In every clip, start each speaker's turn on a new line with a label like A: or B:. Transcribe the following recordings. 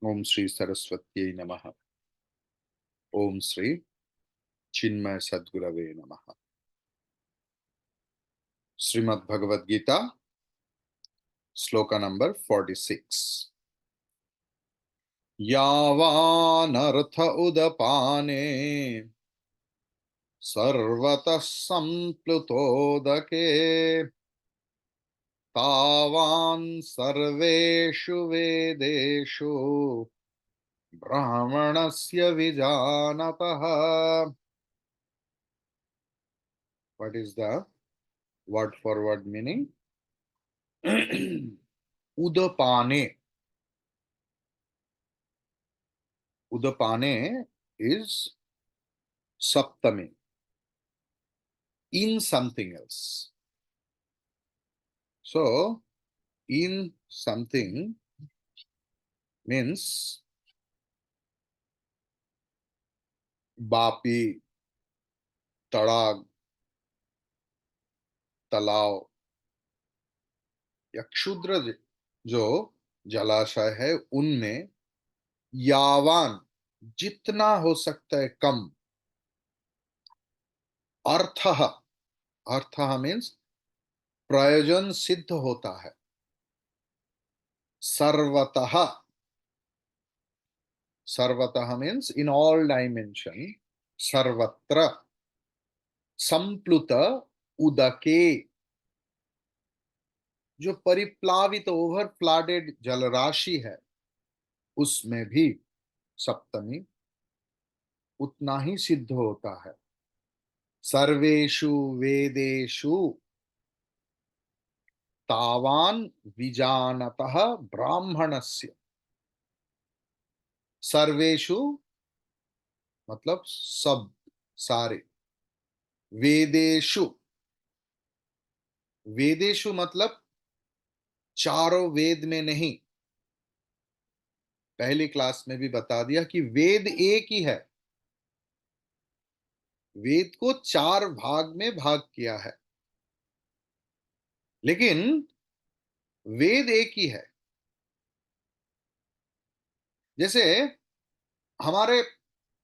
A: ओम श्री सरस्वत्यै नमः। ओम श्री चिन्मय सद्गुरवे नमः। श्रीमद् भगवद गीता श्लोक नंबर 46। यावानर्थ उदपाने सर्वतः संप्लुतोदके तावान् सर्वेषु वेदेषु ब्राह्मणस्य विजानतः। What is the word for word meaning? Udapane. Udapane is saptami, in something else. So, in something means Bapi, तड़ाग, तालाव या क्षुद्र जो जलाशय है उनमें यावान जितना हो सकता है कम, अर्थ अर्थ मीन्स प्रयोजन सिद्ध होता है, सर्वतः सर्वतः मीन्स इन ऑल डायमेंशन, सर्वत्र, संप्लुत उदके जो परिप्लावित ओवर फ्लडेड जलराशि है उसमें भी सप्तमी उतना ही सिद्ध होता है। सर्वेषु वेदेषु तावान विजानतः ब्राह्मणस्य। सर्वेषु मतलब सब, सारे। वेदेषु, वेदेषु मतलब चारों वेद में नहीं। पहली क्लास में भी बता दिया कि वेद एक ही है, वेद को चार भाग में भाग किया है, लेकिन वेद एक ही है। जैसे हमारे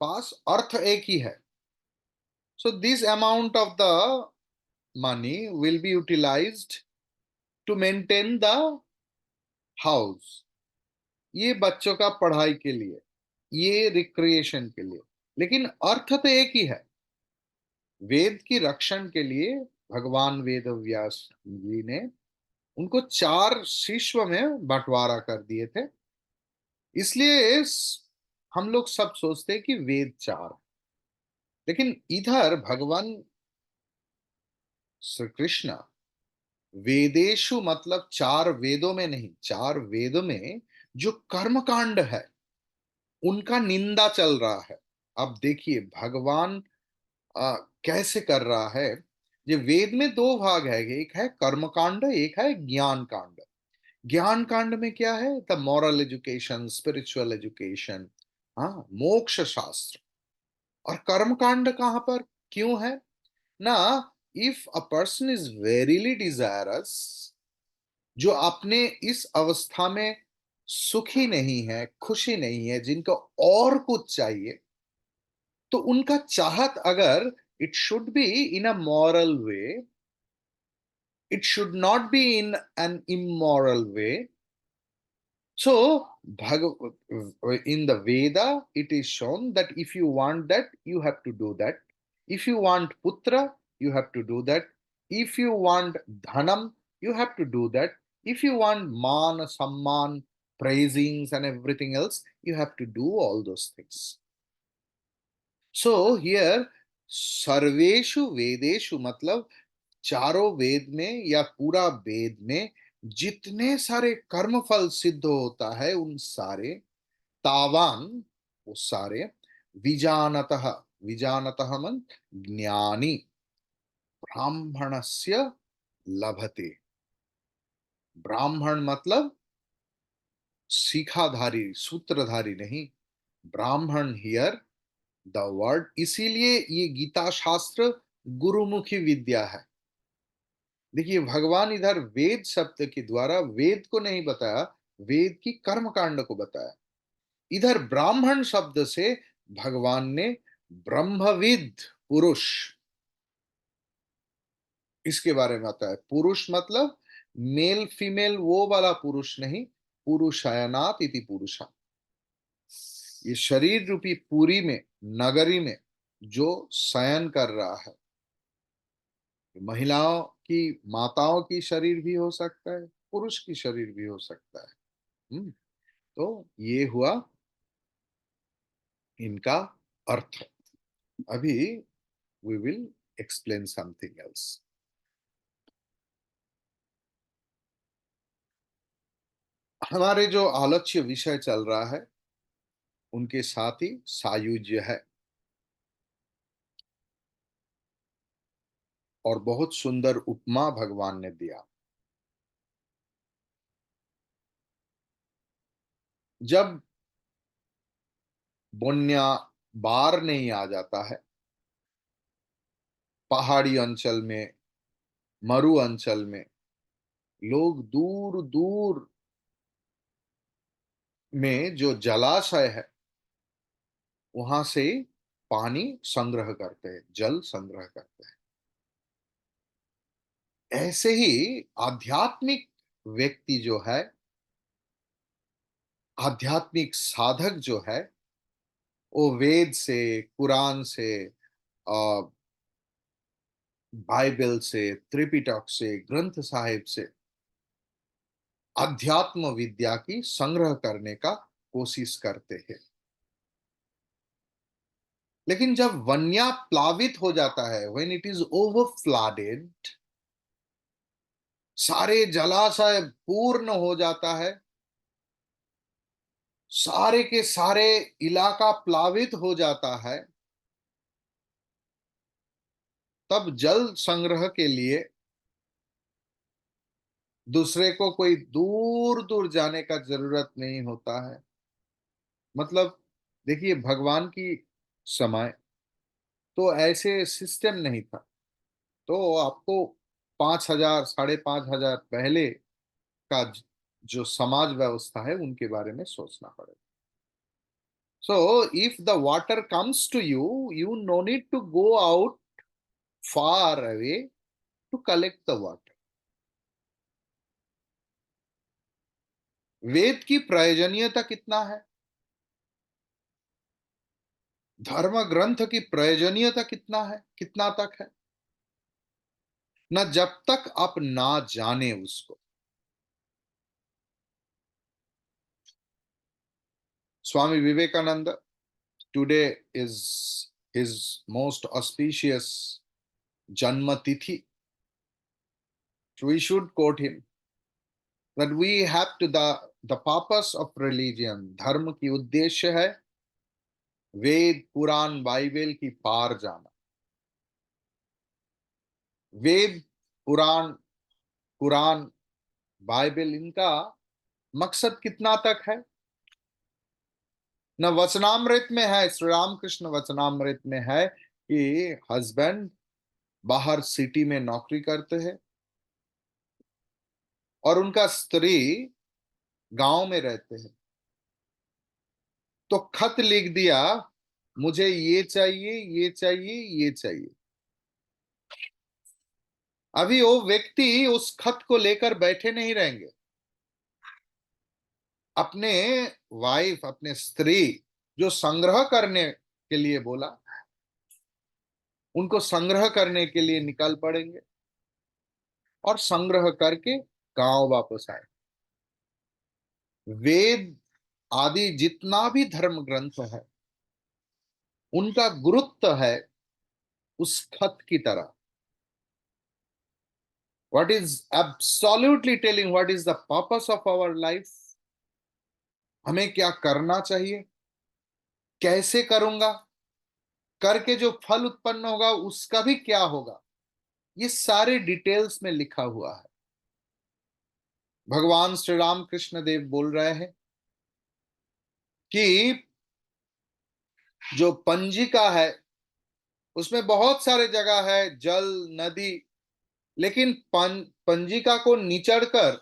A: पास अर्थ एक ही है, so this amount of the money will be utilised to maintain the house, ये बच्चों का पढ़ाई के लिए, ये रिक्रिएशन के लिए, लेकिन अर्थ तो एक ही है। वेद की रक्षण के लिए भगवान वेद व्यास जी ने उनको चार शिश्व में बंटवारा कर दिए थे, इसलिए हम लोग सब सोचते हैं कि वेद चार, लेकिन इधर भगवान श्री कृष्ण वेदेशु मतलब चार वेदों में नहीं, चार वेदों में जो कर्मकांड है उनका निंदा चल रहा है। अब देखिए भगवान कैसे कर रहा है। ये वेद में दो भाग है, एक है कर्मकांड, एक है ज्ञान कांड। ज्ञान कांड में क्या है? The moral education, spiritual education, हाँ, मोक्ष शास्त्र। और कर्म कांड कहां पर क्यों है ना? If a person is verily desirous, जो अपने इस अवस्था में सुखी नहीं है, खुशी नहीं है, जिनको और कुछ चाहिए, तो उनका चाहत अगर it should be in a moral way, it should not be in an immoral way. So, in the Veda, it is shown that if you want that, you have to do that. If you want putra, you have to do that. If you want dhanam, you have to do that. If you want man, samman, praisings, and everything else, you have to do all those things. So here, सर्वेषु वेदेषु मतलब चारों वेद में या पूरा वेद में जितने सारे कर्मफल सिद्ध होता है उन सारे, तावान वो सारे, विजानतः, विजानतः मन ज्ञानी, ब्राह्मणस्य लभते। ब्राह्मण मतलब शिखाधारी, सूत्रधारी नहीं, ब्राह्मण हियर द वर्ड, इसीलिए ये गीता शास्त्र गुरुमुखी विद्या है। देखिए भगवान इधर वेद शब्द के द्वारा वेद को नहीं बताया, वेद की कर्म कांड को बताया। इधर ब्राह्मण शब्द से भगवान ने ब्रह्मविद पुरुष इसके बारे में आता है। पुरुष मतलब मेल फीमेल वो वाला पुरुष नहीं, पुरुषायनात इति पुरुषा। ये शरीर रूपी पुरी में, नगरी में जो शयन कर रहा है, महिलाओं की, माताओं की शरीर भी हो सकता है, पुरुष की शरीर भी हो सकता है। तो ये हुआ इनका अर्थ। अभी we will explain something else. हमारे जो आलोच्य विषय चल रहा है उनके साथ ही सायुज्य है, और बहुत सुंदर उपमा भगवान ने दिया। जब बन्या बाढ़ नहीं आ जाता है, पहाड़ी अंचल में, मरु अंचल में लोग दूर दूर में जो जलाशय है वहां से पानी संग्रह करते हैं, जल संग्रह करते हैं। ऐसे ही आध्यात्मिक व्यक्ति जो है, आध्यात्मिक साधक जो है, वो वेद से, कुरान से, बाइबल से, त्रिपिटक से, ग्रंथ साहिब से अध्यात्म विद्या की संग्रह करने का कोशिश करते हैं। लेकिन जब वन्या प्लावित हो जाता है, when it is over flooded, सारे जलाशय पूर्ण हो जाता है, सारे के सारे इलाका प्लावित हो जाता है, तब जल संग्रह के लिए दूसरे को कोई दूर दूर जाने का जरूरत नहीं होता है। मतलब देखिए, भगवान की समय तो ऐसे सिस्टम नहीं था, तो आपको 5,000 5,500 पहले का जो समाज व्यवस्था है उनके बारे में सोचना पड़ेगा। So if the water comes to you, you no need to go out far away to collect the water. Veda की प्रयोजनीयता कितना है, धर्म ग्रंथ की प्रयोजनीयता कितना है, कितना तक है, न जब तक आप ना जाने उसको। Swami Vivekananda, today is his most auspicious janma tithi. We should quote him that we have to the purpose of religion, धर्म की उद्देश्य है वेद, पुराण, बाइबल की पार जाना। वेद, पुराण, कुरान, बाइबल, इनका मकसद कितना तक है? न वचनामृत में है, श्री रामकृष्ण वचनामृत में है कि हस्बैंड बाहर सिटी में नौकरी करते हैं और उनका स्त्री गांव में रहते हैं, तो खत लिख दिया, मुझे ये चाहिए, ये चाहिए, ये चाहिए। अभी वो व्यक्ति उस खत को लेकर बैठे नहीं रहेंगे। अपने वाइफ, अपने स्त्री जो संग्रह करने के लिए बोला, उनको संग्रह करने के लिए निकल पड़ेंगे और संग्रह करके गांव वापस आए। वेद आदि जितना भी धर्म ग्रंथ है, उनका गुरुत्व है उस खत की तरह। What is absolutely telling what is the purpose of our life? हमें क्या करना चाहिए, कैसे करूंगा, करके जो फल उत्पन्न होगा उसका भी क्या होगा, ये सारे डिटेल्स में लिखा हुआ है। भगवान श्री राम कृष्ण देव बोल रहे हैं कि जो पंजिका है उसमें बहुत सारे जगह है, जल, नदी, लेकिन पंजिका को निचड़कर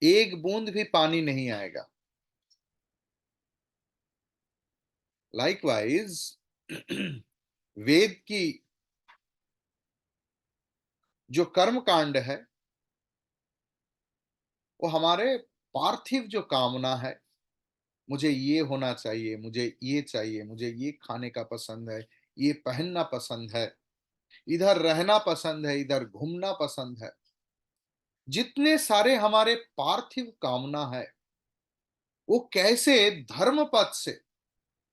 A: एक बूंद भी पानी नहीं आएगा। लाइकवाइज वेद की जो कर्म कांड है वो हमारे पार्थिव जो कामना है, मुझे ये होना चाहिए, मुझे ये चाहिए, मुझे ये खाने का पसंद है, ये पहनना पसंद है, इधर रहना पसंद है, इधर घूमना पसंद है, जितने सारे हमारे पार्थिव कामना है, वो कैसे धर्म पथ से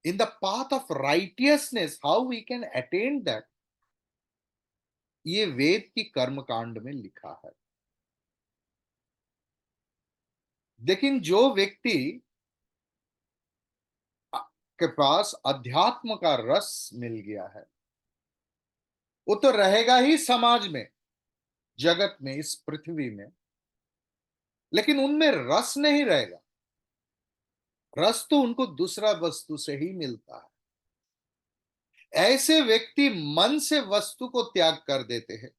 A: in the path of righteousness how we can attain that, ये वेद की कर्म कांड में लिखा है। लेकिन जो व्यक्ति के पास अध्यात्म का रस मिल गया है, वो तो रहेगा ही समाज में, जगत में, इस पृथ्वी में, लेकिन उनमें रस नहीं रहेगा। रस तो उनको दूसरा वस्तु से ही मिलता है। ऐसे व्यक्ति मन से वस्तु को त्याग कर देते हैं।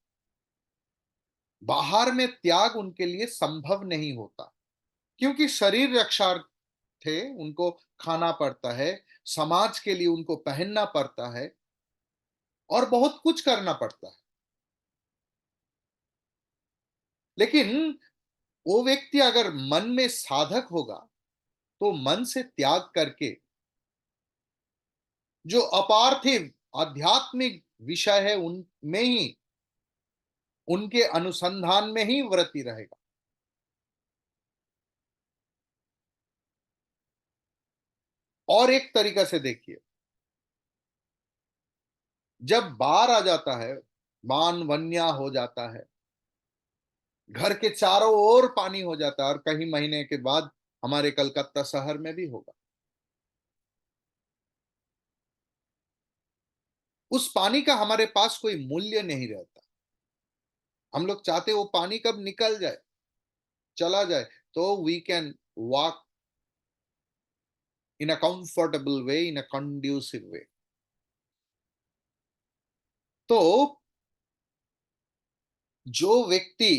A: बाहर में त्याग उनके लिए संभव नहीं होता, क्योंकि शरीर रक्षार्थे उनको खाना पड़ता है, समाज के लिए उनको पहनना पड़ता है और बहुत कुछ करना पड़ता है। लेकिन वो व्यक्ति अगर मन में साधक होगा, तो मन से त्याग करके जो अपार्थिव आध्यात्मिक विषय है उनमें ही, उनके अनुसंधान में ही व्रती रहेगा। और एक तरीका से देखिए, जब बाढ़ आ जाता है, बान वन्या हो जाता है, घर के चारों ओर पानी हो जाता है, और कई महीने के बाद हमारे कलकत्ता शहर में भी होगा, उस पानी का हमारे पास कोई मूल्य नहीं रहता। हम लोग चाहते वो पानी कब निकल जाए, चला जाए, तो we can walk in a comfortable way, in a conducive way. तो जो व्यक्ति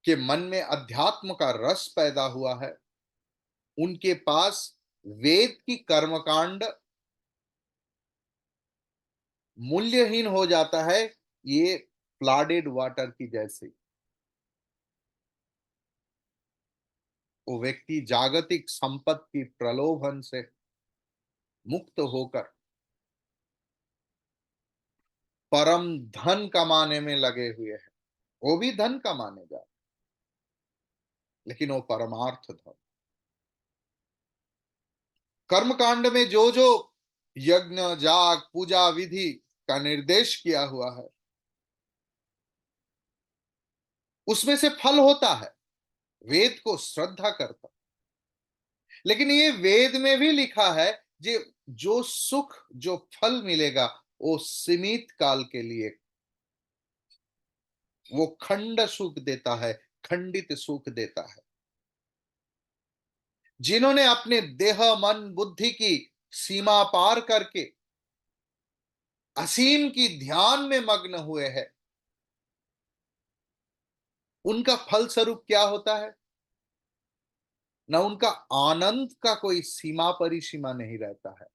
A: के मन में अध्यात्म का रस पैदा हुआ है, उनके पास वेद की कर्मकांड मूल्यहीन हो जाता है, ये फ्लडेड वाटर की जैसे। वो व्यक्ति जागतिक संपत्ति प्रलोभन से मुक्त होकर परम धन कमाने में लगे हुए हैं। वो भी धन कमाने जा, लेकिन वो परमार्थ धन। कर्मकांड में जो जो यज्ञ जाग पूजा विधि का निर्देश किया हुआ है, उसमें से फल होता है, वेद को श्रद्धा करता। लेकिन ये वेद में भी लिखा है, जे जो सुख जो फल मिलेगा वो सीमित काल के लिए, वो खंड सुख देता है, खंडित सुख देता है। जिन्होंने अपने देह मन बुद्धि की सीमा पार करके असीम की ध्यान में मग्न हुए हैं, उनका फल स्वरूप क्या होता है? ना उनका आनंद का कोई सीमा परिसीमा नहीं रहता है,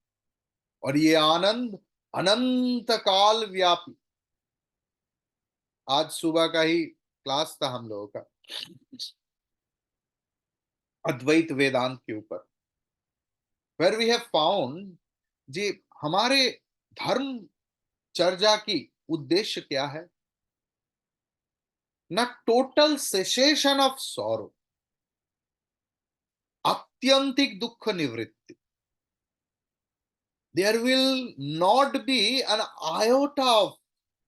A: और ये आनंद अनंत काल व्यापी। आज सुबह का ही क्लास था हम लोगों का, अद्वैत वेदांत के ऊपर, वेर वी हैव फाउंड जी, हमारे धर्म चर्चा की उद्देश्य क्या है? ना टोटल सेसेशन ऑफ सॉरो, आत्यंतिक दुख निवृत्ति। There will not be an iota of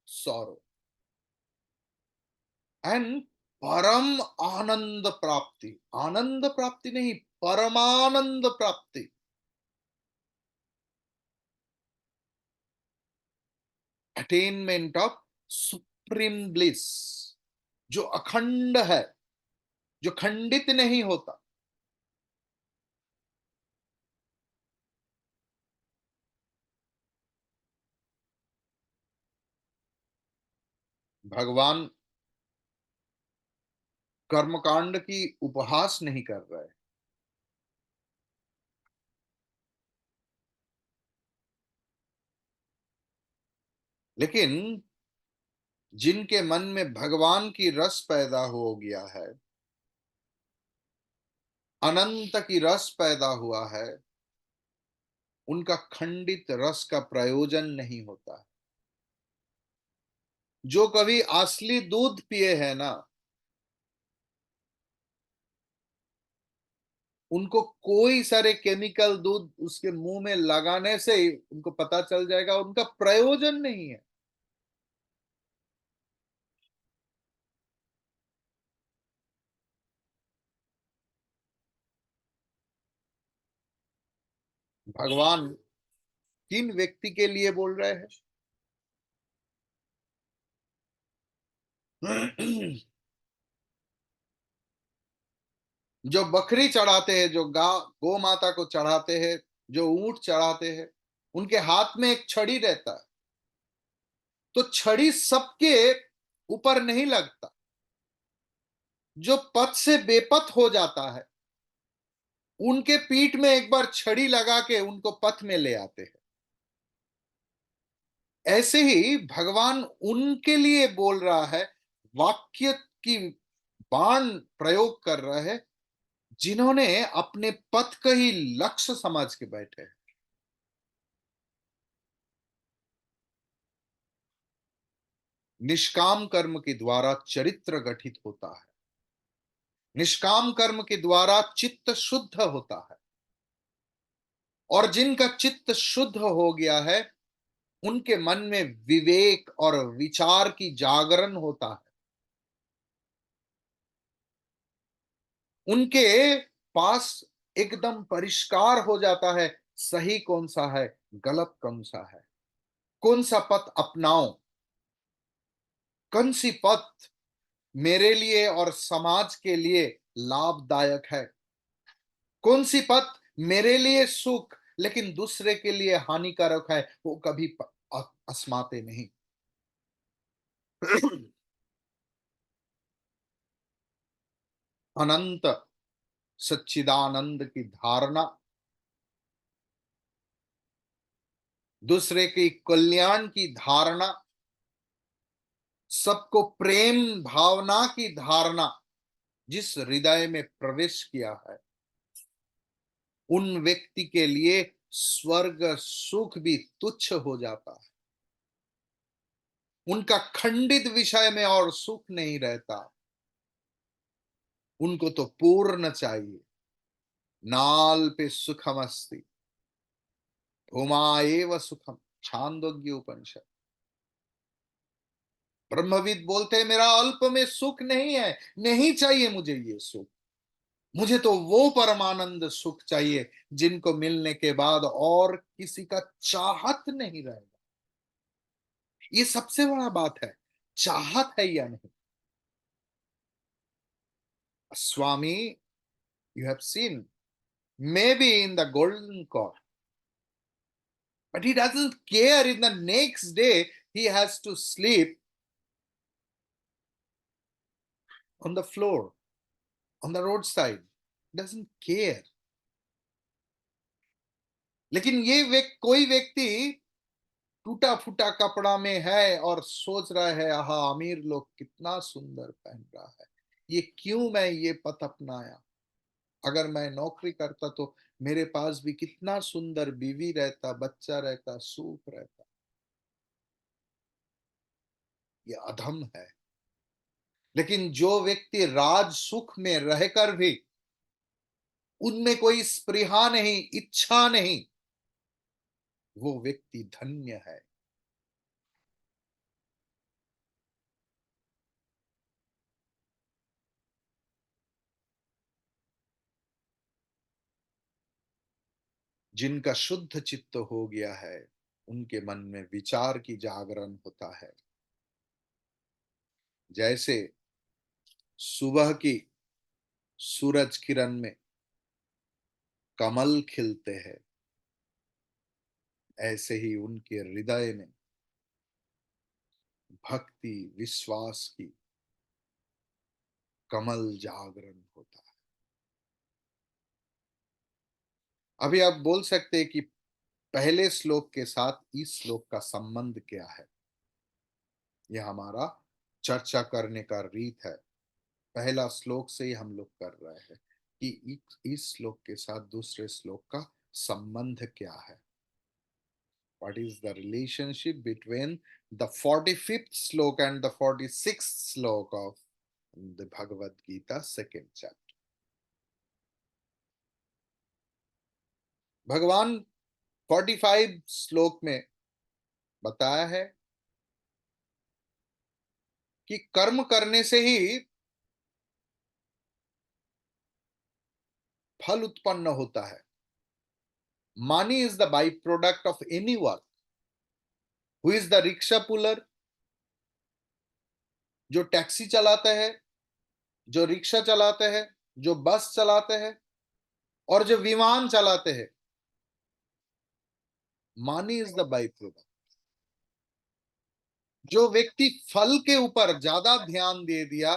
A: sorrow, and परम आनंद प्राप्ति। आनंद प्राप्ति नहीं, परमानंद प्राप्ति, अटेनमेंट ऑफ सुप्रीम ब्लिस, जो अखंड है, जो खंडित नहीं होता। भगवान कर्मकांड की उपहास नहीं कर रहे, लेकिन जिनके मन में भगवान की रस पैदा हो गया है, अनंत की रस पैदा हुआ है, उनका खंडित रस का प्रयोजन नहीं होता। जो कभी असली दूध पिए हैं ना, उनको कोई सारे केमिकल दूध उसके मुंह में लगाने से ही उनको पता चल जाएगा उनका प्रयोजन नहीं है। भगवान किन व्यक्ति के लिए बोल रहे हैं? जो बकरी चढ़ाते हैं, जो गौ माता को चढ़ाते हैं, जो ऊंट चढ़ाते हैं, उनके हाथ में एक छड़ी रहता है। तो छड़ी सबके ऊपर नहीं लगता। जो पथ से बेपथ हो जाता है, उनके पीठ में एक बार छड़ी लगा के उनको पथ में ले आते हैं। ऐसे ही भगवान उनके लिए बोल रहा है, वाक्य की बाण प्रयोग कर रहा है, जिन्होंने अपने पथ का ही लक्ष्य समझ के बैठे हैं। निष्काम कर्म के द्वारा चरित्र गठित होता है। निष्काम कर्म के द्वारा चित्त शुद्ध होता है। और जिनका चित्त शुद्ध हो गया है, उनके मन में विवेक और विचार की जागरण होता है। उनके पास एकदम परिष्कार हो जाता है, सही कौन सा है, गलत कौन सा है, कौन सा पथ अपनाओ, कौन सी पथ मेरे लिए और समाज के लिए लाभदायक है, कौन सी पथ मेरे लिए सुख लेकिन दूसरे के लिए हानिकारक है, वो कभी आजमाते नहीं। अनंत सच्चिदानंद की धारणा, दूसरे की कल्याण की धारणा, सबको प्रेम भावना की धारणा जिस हृदय में प्रवेश किया है, उन व्यक्ति के लिए स्वर्ग सुख भी तुच्छ हो जाता है। उनका खंडित विषय में और सुख नहीं रहता। उनको तो पूर्ण चाहिए। नाल पे सुखम अस्ति, भूमा सुखम, छांदोग्य उपनिषद। ब्रह्मविद बोलते हैं, मेरा अल्प में सुख नहीं है, नहीं चाहिए मुझे ये सुख। मुझे तो वो परमानंद सुख चाहिए जिनको मिलने के बाद और किसी का चाहत नहीं रहेगा। ये सबसे बड़ा बात है, चाहत है या नहीं। Swami, you have seen, maybe in the golden core, but he doesn't care. In the next day he has to sleep on the floor, on the roadside, doesn't care. लेकिन कोई व्यक्ति टूटा फूटा कपड़ा में है और सोच रहा है, आहा अमीर लोग कितना सुंदर पहन रहा है, ये क्यों मैं ये पथ अपनाया। अगर मैं नौकरी करता तो मेरे पास भी कितना सुंदर बीवी रहता, बच्चा रहता, सुख रहता। ये अधम है। लेकिन जो व्यक्ति राज सुख में रहकर भी उनमें कोई स्पृहा नहीं, इच्छा नहीं, वो व्यक्ति धन्य है। जिनका शुद्ध चित्त हो गया है, उनके मन में विचार की जागरण होता है। जैसे सुबह की सूरज किरण में कमल खिलते हैं, ऐसे ही उनके हृदय में भक्ति विश्वास की कमल जागरण होता है। अभी आप बोल सकते हैं कि पहले श्लोक के साथ इस श्लोक का संबंध क्या है। ये हमारा चर्चा करने का रीत है। पहला श्लोक से ही हम लोग कर रहे हैं कि इस श्लोक के साथ दूसरे श्लोक का संबंध क्या है। What is the relationship between the 45th slok and the 46th slok of the Bhagavad Gita second chapter? भगवान 45 श्लोक में बताया है कि कर्म करने से ही फल उत्पन्न होता है। Money is the by product of any work. Who is the rickshaw puller? जो टैक्सी चलाते हैं, जो रिक्शा चलाते हैं, जो बस चलाते हैं और जो विमान चलाते हैं, money is the by product. जो व्यक्ति फल के ऊपर ज्यादा ध्यान दे दिया,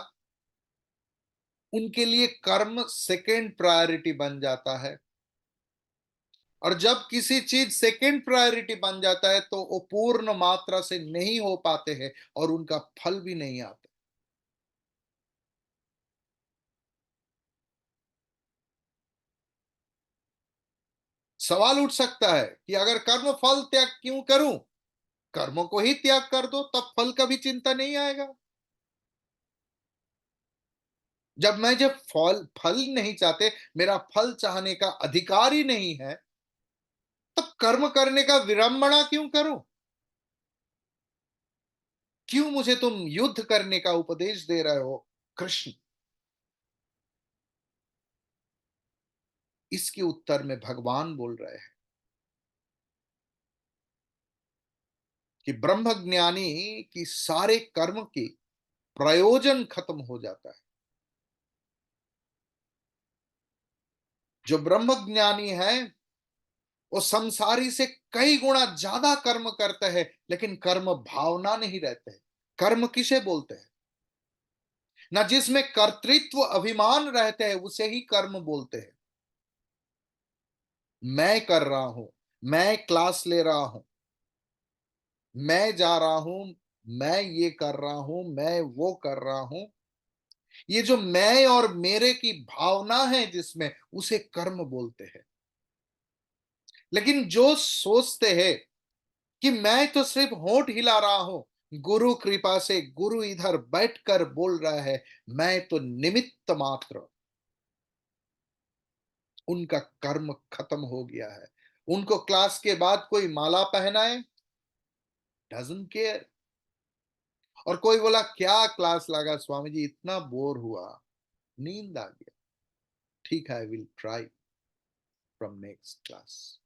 A: उनके लिए कर्म सेकेंड प्रायोरिटी बन जाता है। और जब किसी चीज सेकेंड प्रायोरिटी बन जाता है तो वो पूर्ण मात्रा से नहीं हो पाते हैं और उनका फल भी नहीं आता। सवाल उठ सकता है कि अगर कर्म फल त्याग क्यों करूं? कर्मों को ही त्याग कर दो, तब फल का भी चिंता नहीं आएगा। जब फल फल नहीं चाहते, मेरा फल चाहने का अधिकार ही नहीं है, तब कर्म करने का विडंबना क्यों करूं? क्यों मुझे तुम युद्ध करने का उपदेश दे रहे हो कृष्ण? इसके उत्तर में भगवान बोल रहे हैं कि ब्रह्म ज्ञानी की सारे कर्म की प्रयोजन खत्म हो जाता है। जो ब्रह्म ज्ञानी है वो संसारी से कई गुना ज्यादा कर्म करते हैं, लेकिन कर्म भावना नहीं रहते हैं। कर्म किसे बोलते हैं? ना जिसमें कर्तृत्व अभिमान रहते हैं उसे ही कर्म बोलते हैं। मैं कर रहा हूं, मैं क्लास ले रहा हूं, मैं जा रहा हूं, मैं ये कर रहा हूं, मैं वो कर रहा हूं, ये जो मैं और मेरे की भावना है जिसमें, उसे कर्म बोलते हैं। लेकिन जो सोचते हैं कि मैं तो सिर्फ होंठ हिला रहा हूं, गुरु कृपा से गुरु इधर बैठकर बोल रहा है, मैं तो निमित्त मात्र, उनका कर्म खत्म हो गया है। उनको क्लास के बाद कोई माला पहनाए, डजंट केयर। और कोई बोला क्या क्लास लगा स्वामी जी, इतना बोर हुआ, नींद आ गया, ठीक है, I will try from next class.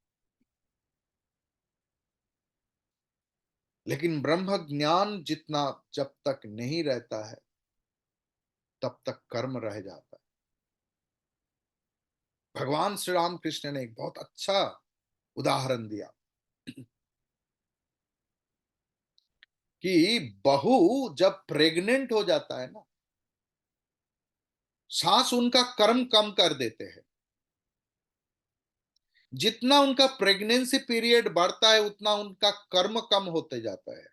A: लेकिन ब्रह्म ज्ञान जितना जब तक नहीं रहता है, तब तक कर्म रह जाता है। भगवान श्री राम कृष्ण ने एक बहुत अच्छा उदाहरण दिया कि बहू जब प्रेग्नेंट हो जाता है ना, सास उनका कर्म कम कर देते हैं। जितना उनका प्रेगनेंसी पीरियड बढ़ता है उतना उनका कर्म कम होते जाता है।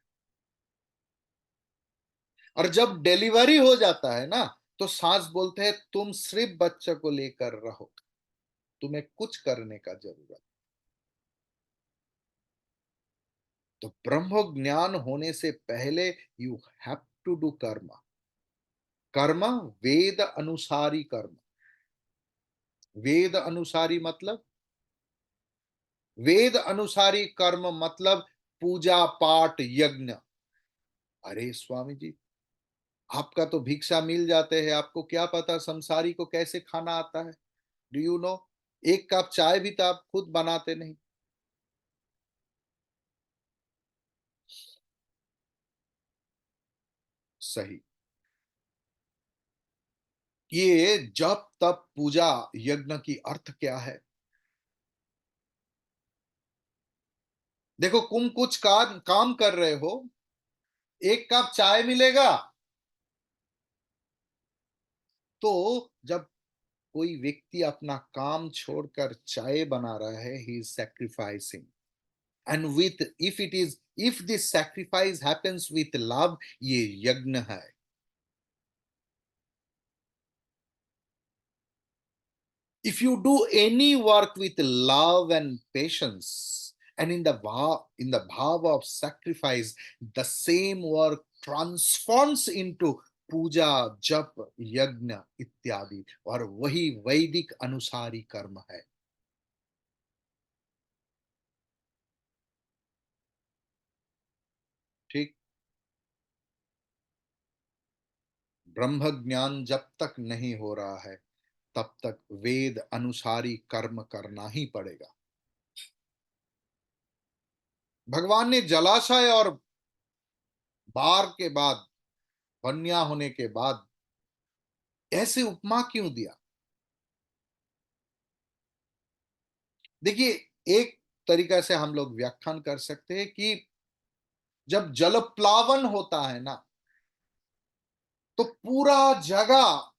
A: और जब डिलीवरी हो जाता है ना, तो सास बोलते हैं तुम सिर्फ बच्चे को लेकर रहो, तुम्हें कुछ करने का जरूरत। तो ब्रह्म ज्ञान होने से पहले यू हैव टू डू कर्म। कर्म वेद अनुसारी कर्म। वेद अनुसारी मतलब, वेद अनुसारी कर्म मतलब पूजा पाठ यज्ञ। अरे स्वामी जी, आपका तो भिक्षा मिल जाते हैं, आपको क्या पता संसारी को कैसे खाना आता है? Do you know? एक कप चाय भी तो आप खुद बनाते नहीं। सही। ये जब तब पूजा यज्ञ की अर्थ क्या है? देखो, तुम कुछ काम कर रहे हो, एक कप चाय मिलेगा, तो जब कोई व्यक्ति अपना काम छोड़कर चाय बना रहा है, he is sacrificing. And with if it is if this sacrifice happens with love, ये यज्ञ है। If you do any work with love and patience and in the bhav of sacrifice, the same work transforms into पूजा, जप, यज्ञ इत्यादि, और वही वैदिक अनुसारी कर्म है। ठीक। ब्रह्म ज्ञान जब तक नहीं हो रहा है, तब तक वेद अनुसारी कर्म करना ही पड़ेगा। भगवान ने जलाशय और बाढ़ के बाद, बन्या होने के बाद ऐसे उपमा क्यों दिया? देखिए, एक तरीका से हम लोग व्याख्यान कर सकते हैं कि जब जल प्लावन होता है ना, तो पूरा जगह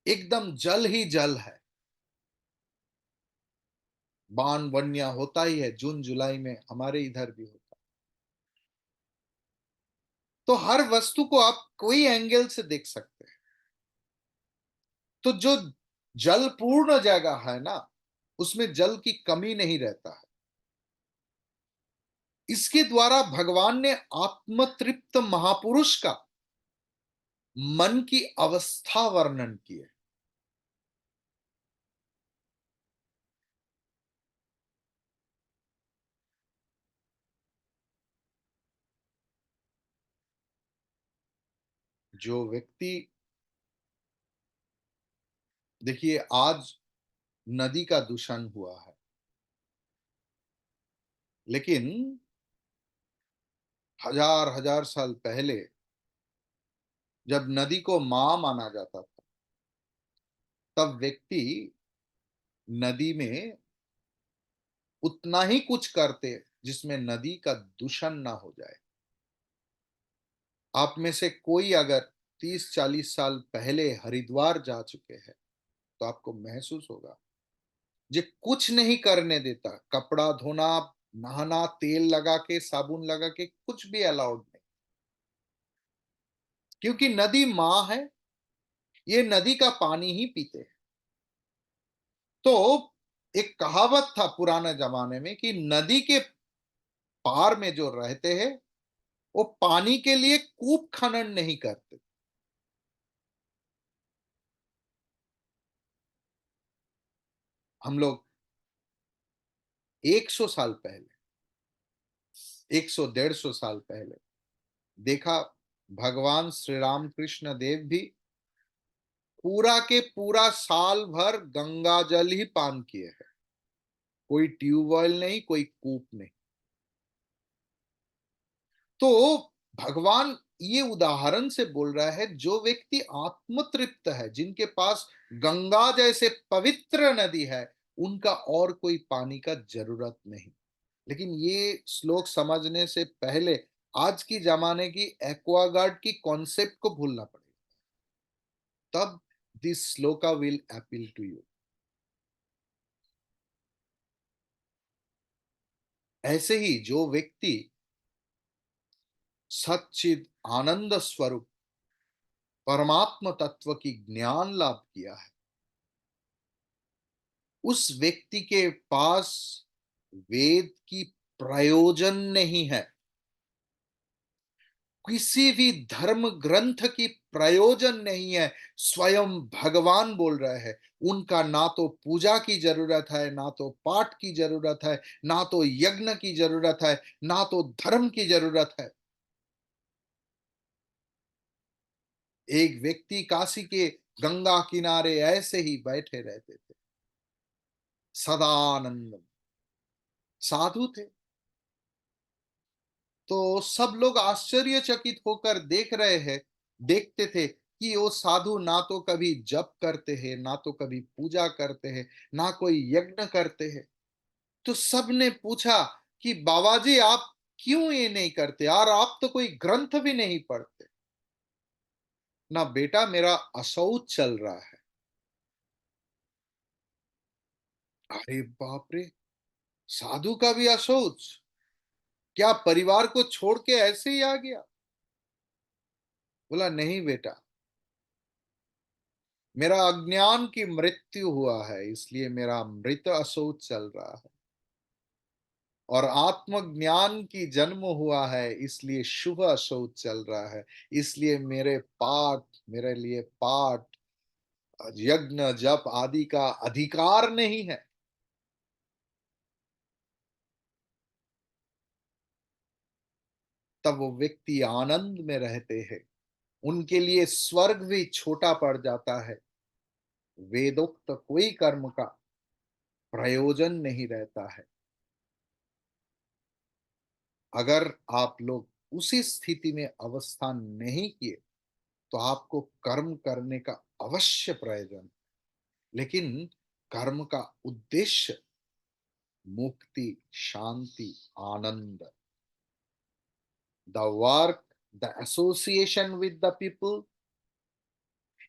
A: एकदम जल ही जल है। बाण वन्या होता ही है, जून जुलाई में हमारे इधर भी होता है। तो हर वस्तु को आप कोई एंगल से देख सकते हैं। तो जो जल पूर्ण जगह है ना, उसमें जल की कमी नहीं रहता है। इसके द्वारा भगवान ने आत्मतृप्त महापुरुष का मन की अवस्था वर्णन की है। जो व्यक्ति, देखिए आज नदी का दूषण हुआ है, लेकिन हजार हजार साल पहले जब नदी को मां माना जाता था, तब व्यक्ति नदी में उतना ही कुछ करते जिसमें नदी का दूषण ना हो जाए। आप में से कोई अगर 30-40 साल पहले हरिद्वार जा चुके हैं, तो आपको महसूस होगा, जे कुछ नहीं करने देता, कपड़ा धोना, नहाना, तेल लगा के, साबुन लगा के, कुछ भी अलाउड नहीं, क्योंकि नदी मां है। ये नदी का पानी ही पीते हैं। तो एक कहावत था पुराने जमाने में कि नदी के पार में जो रहते हैं, वो पानी के लिए कूप खनन नहीं करते। हम लोग 100 साल पहले, 100 150 साल पहले देखा, भगवान श्री राम कृष्ण देव भी पूरा के पूरा साल भर गंगा जल ही पान किए हैं। कोई ट्यूबवेल नहीं, कोई कूप नहीं। तो भगवान ये उदाहरण से बोल रहा है, जो व्यक्ति आत्मतृप्त है, जिनके पास गंगा जैसे पवित्र नदी है, उनका और कोई पानी का जरूरत नहीं। लेकिन ये श्लोक समझने से पहले आज की जमाने की एक्वागार्ड की कॉन्सेप्ट को भूलना पड़ेगा, तब this shloka will appeal to you. ऐसे ही जो व्यक्ति सच्चिद आनंद स्वरूप परमात्म तत्व की ज्ञान लाभ किया है, उस व्यक्ति के पास वेद की प्रयोजन नहीं है। किसी भी धर्म ग्रंथ की प्रयोजन नहीं है। स्वयं भगवान बोल रहे हैं, उनका ना तो पूजा की जरूरत है, ना तो पाठ की जरूरत है, ना तो यज्ञ की जरूरत है, ना तो धर्म की जरूरत है। एक व्यक्ति काशी के गंगा किनारे ऐसे ही बैठे रहते थे, सदानंद साधु थे। तो सब लोग आश्चर्यचकित होकर देख रहे हैं, देखते थे कि वो साधु ना तो कभी जप करते हैं, ना तो कभी पूजा करते हैं, ना कोई यज्ञ करते हैं। तो सबने पूछा कि बाबा जी आप क्यों ये नहीं करते, और आप तो कोई ग्रंथ भी नहीं पढ़ते। ना बेटा, मेरा असौच चल रहा है। अरे बाप रे! साधु का भी अशौच, क्या परिवार को छोड़ के ऐसे ही आ गया? बोला नहीं बेटा, मेरा अज्ञान की मृत्यु हुआ है, इसलिए मेरा मृत अशौच चल रहा है। और आत्मज्ञान की जन्म हुआ है, इसलिए शुभ अशौच चल रहा है। इसलिए मेरे लिए पाठ, यज्ञ, जप आदि का अधिकार नहीं है। तब वो व्यक्ति आनंद में रहते हैं। उनके लिए स्वर्ग भी छोटा पड़ जाता है। वेदोक्त कोई कर्म का प्रयोजन नहीं रहता है। अगर आप लोग उसी स्थिति में अवस्थान नहीं किए, तो आपको कर्म करने का अवश्य प्रयोजन। लेकिन कर्म का उद्देश्य मुक्ति, शांति, आनंद। The work, the association with the people,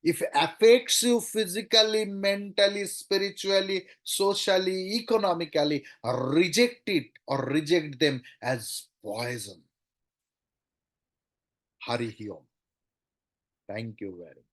A: if affects you physically, mentally, spiritually, socially, economically, reject it or reject them as poison. Hari Om. Thank you very much.